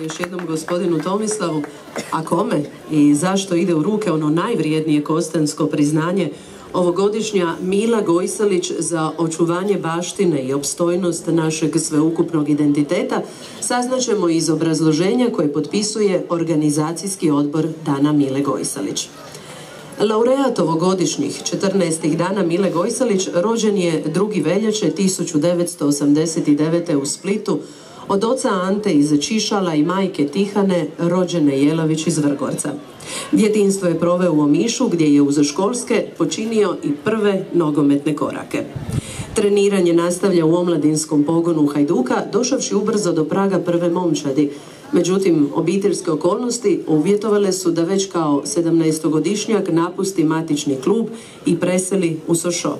još jednom gospodinu Tomislavu, a kome i zašto ide u ruke ono najvrijednije kostansko priznanje, ovogodišnja Mila Gojsalić za očuvanje baštine i opstojnost našeg sveukupnog identiteta saznaćemo iz obrazloženja koje potpisuje organizacijski odbor Dana Mile Gojsalić. Laureat ovogodišnjih 14. Dana Mile Gojsalić rođen je 2. veljače 1989. u Splitu od oca Ante iz Čišala i majke Tihane, rođene Jelavić iz Vrgorca. Djetinjstvo je proveo u Omišu gdje je uz školske počinio i prve nogometne korake. Treniranje nastavlja u omladinskom pogonu Hajduka, došavši ubrzo do praga prve momčadi. Međutim, obiteljske okolnosti uvjetovale su da već kao 17-godišnjak napusti matični klub i preseli u Sochaux.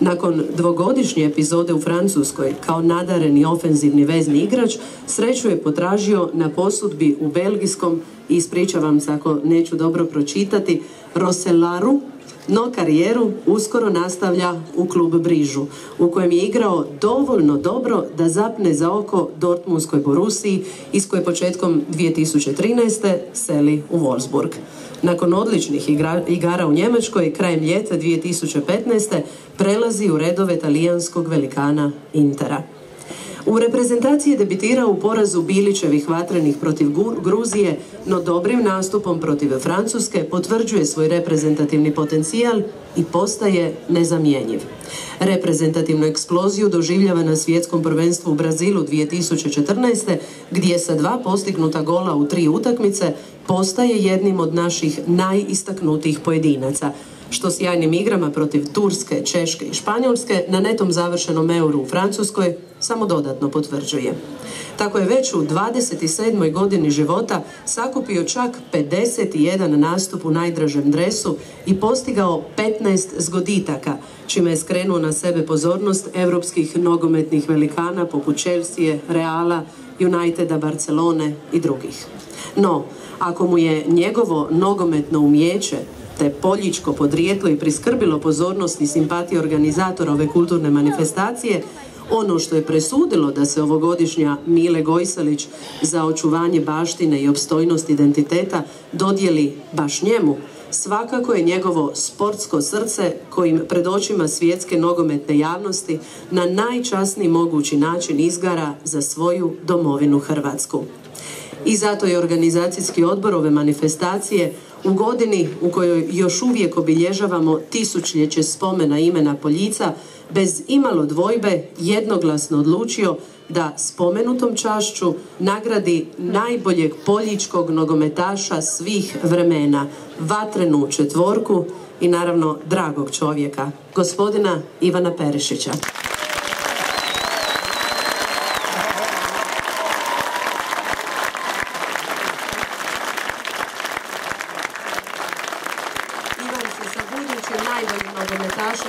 Nakon dvogodišnje epizode u Francuskoj kao nadareni ofenzivni vezni igrač, sreću je potražio na posudbi u belgijskom, i ispričavam se ako neću dobro pročitati, Rosselaru, no karijeru uskoro nastavlja u klub Brižu, u kojem je igrao dovoljno dobro da zapne za oko Dortmundskoj Borussiji, iz koje početkom 2013. seli u Wolfsburg. Nakon odličnih igara u Njemačkoj, krajem ljeta 2015. prelazi u redove talijanskog velikana Intera. U reprezentaciji je debitirao u porazu Bilićevih vatrenih protiv Gruzije, no dobrim nastupom protiv Francuske potvrđuje svoj reprezentativni potencijal i postaje nezamjenjiv. Reprezentativnu eksploziju doživljava na svjetskom prvenstvu u Brazilu 2014. gdje sa 2 postignuta gola u 3 utakmice postaje jednim od naših najistaknutijih pojedinaca, što sjajnim igrama protiv Turske, Češke i Španjolske na netom završenom Euru u Francuskoj samo dodatno potvrđuje. Tako je već u 27. godini života sakupio čak 51 nastup u najdražem dresu i postigao 15 zgoditaka, čime je skrenuo na sebe pozornost europskih nogometnih velikana poput Chelsea, Reala, Uniteda, Barcelone i drugih. No, ako mu je njegovo nogometno umijeće te poljičko podrijetlo i priskrbilo pozornost i simpatije organizatora ove kulturne manifestacije, ono što je presudilo da se ovogodišnja Mile Gojsalić za očuvanje baštine i opstojnost identiteta dodijeli baš njemu, svakako je njegovo sportsko srce kojim pred očima svjetske nogometne javnosti na najčasniji mogući način izgara za svoju domovinu Hrvatsku. I zato je organizacijski odbor ove manifestacije u godini u kojoj još uvijek obilježavamo tisućljeće spomena imena Poljica bez imalo dvojbe jednoglasno odlučio da spomenutom čašću nagradi najboljeg poljičkog nogometaša svih vremena, vatrenu četvorku i naravno dragog čovjeka, gospodina Ivana Perišića.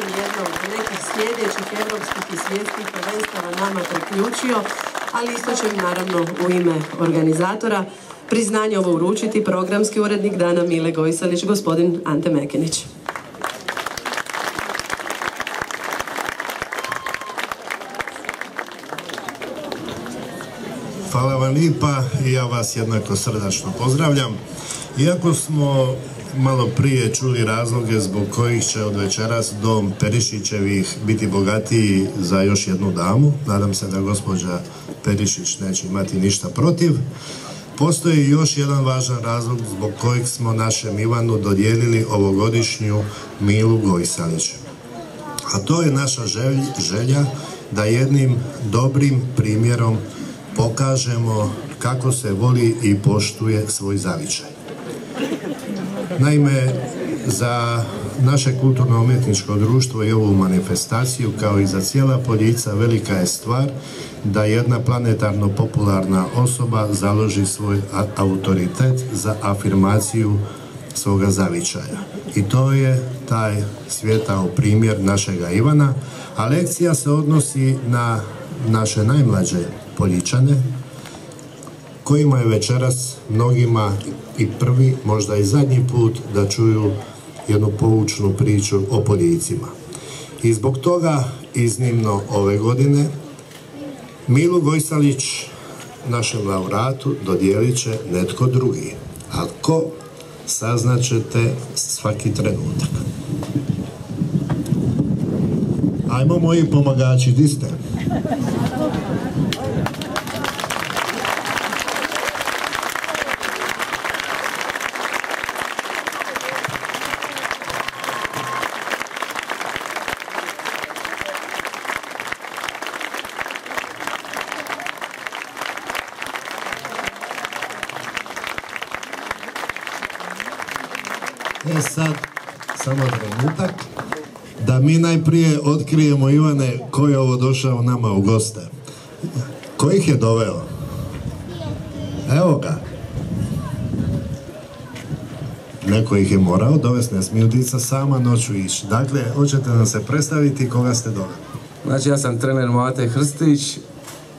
Jednog od nekih sljedećih evropskih i svjetskih prvenstava nama priključio, ali isto će naravno u ime organizatora priznanje ovo uručiti programski urednik Dana Mile Gojsalić, gospodin Ante Mekenić. Hvala vam lijepa i ja vas jednako srdačno pozdravljam. Iako smo malo prije čuli razloge zbog kojih će od večeras dom Perišićevih biti bogatiji za još jednu damu, nadam se da gospođa Perišić neće imati ništa protiv, postoji još jedan važan razlog zbog kojeg smo našem Ivanu dodijelili ovogodišnju Milu Gojsalić. A to je naša želja da jednim dobrim primjerom pokažemo kako se voli i poštuje svoj zavičaj. Naime, za naše kulturno-umjetničko društvo i ovu manifestaciju, kao i za cijela Poljica, velika je stvar da jedna planetarno popularna osoba založi svoj autoritet za afirmaciju svoga zavičaja. I to je taj svijetao primjer našega Ivana, a lekcija se odnosi na naše najmlađe Poljičane, kojima je večeras mnogima i prvi, možda i zadnji put da čuju jednu poučnu priču o Poljicima. I zbog toga iznimno ove godine Milu Gojsalić našem laureatu dodijelit će netko drugi. A ko, saznaćete svaki trenutak. Ajmo, moji pomagači, di ste? Sad, samo trenutak, da mi najprije otkrijemo, Ivane, ko je ovo došao nama u goste. Ko ih je doveo? Evo ga. Neko ih je morao dovesti, ne smiju dica sama noću ići. Dakle, hoćete nam se predstaviti koga ste doveli? Znači, ja sam trener Mate Hrstić.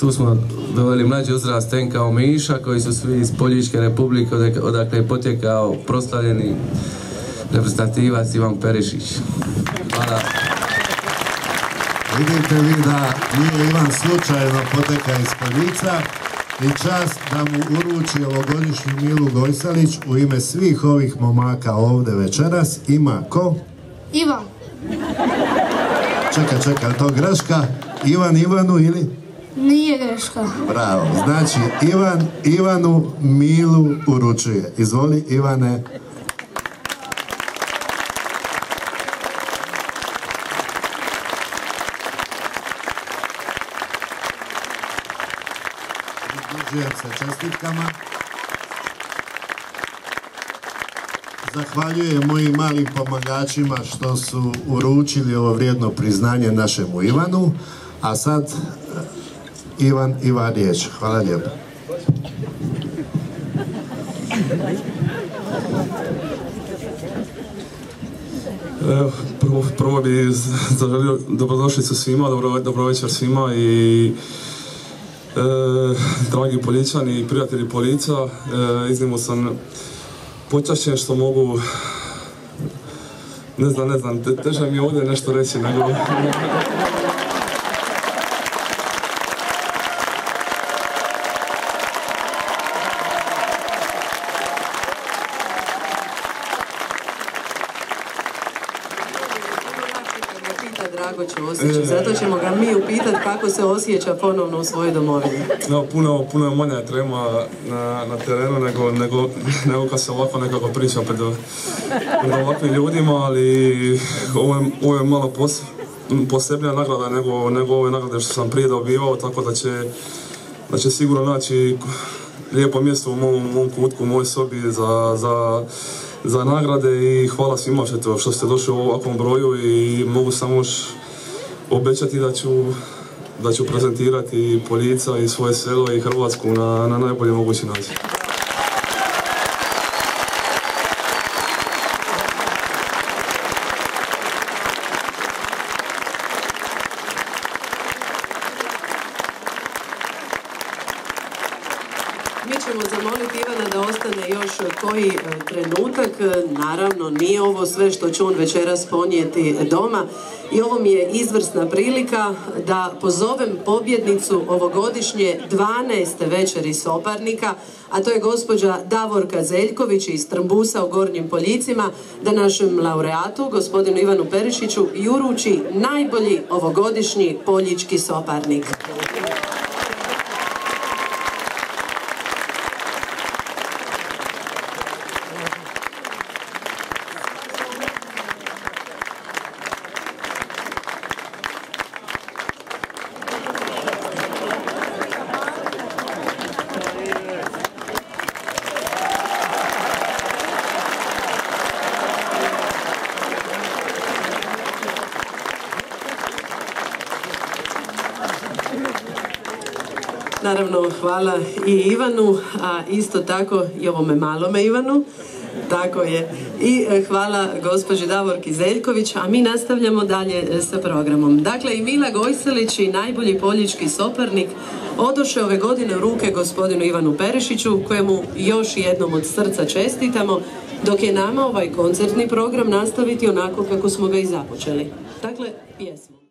Tu smo doveli mlađi uzrast Tenka Omiša, koji su svi iz Poljičke republike, odakle je potjekao proslavljeni reprezentativac Ivan Perišić. Hvala. Vidite vi da nije Ivan slučajno poteka iz Poljica i čast da mu uruči ovogodišnju Milu Gojsalić u ime svih ovih momaka ovdje večeras. Ima ko? Ivan. Čekaj, to greška? Ivan Ivanu ili? Nije greška. Bravo, znači Ivan Ivanu Milu uručuje. Izvoli, Ivane. Pridružujem se čestitkama. Zahvaljujem mojim malim pomagačima što su uručili ovo vrijedno priznanje našemu Ivanu. A sad Ivan ima riječ. Hvala lijepo. Prvo bi zaželio dobrodošlicu svima, dobro večer svima i dragi Poljičani i prijatelji Poljica. Iznimno sam počašćen što mogu, ne znam, teže mi je ovdje nešto reći nego... Zato ćemo ga mi upitati kako se osjeća ponovno u svojoj domovini. No, puno je manja trema na terenu nego kad se ovako nekako priča pred ovakvim ljudima, ali ovo je malo posebnija nagrada nego ove nagrade što sam prije dobivao, tako da će sigurno naći lijepo mjesto u mom kutku, u mojoj sobi za nagrade i hvala svima što ste došli u ovakvom broju i mogu samo još obećati da ću prezentirati Poljica i svoje selo i Hrvatsku na najbolji mogući način. Mi ćemo zamoliti Ivana da ostane još koji trenutak. Naravno, nije ovo sve što će on večeras ponijeti doma. I ovo mi je izvrsna prilika da pozovem pobjednicu ovogodišnje 12. večeri Soparnika, a to je gospođa Davorka Zeljković iz Trmbusa u Gornjim Poljicima, da našem laureatu, gospodinu Ivanu Perišiću, i uruči najbolji ovogodišnji poljički Soparnik. Naravno, hvala i Ivanu, a isto tako i ovome malome Ivanu. Tako je. I hvala gospođi Davorki Zeljković, a mi nastavljamo dalje sa programom. Dakle, i Mila Gojsalić i najbolji poljički Soparnik odoše ove godine u ruke gospodinu Ivanu Perišiću, kojemu još jednom od srca čestitamo, dok je nama ovaj koncertni program nastaviti onako kako smo ga i započeli. Dakle, pjesmo.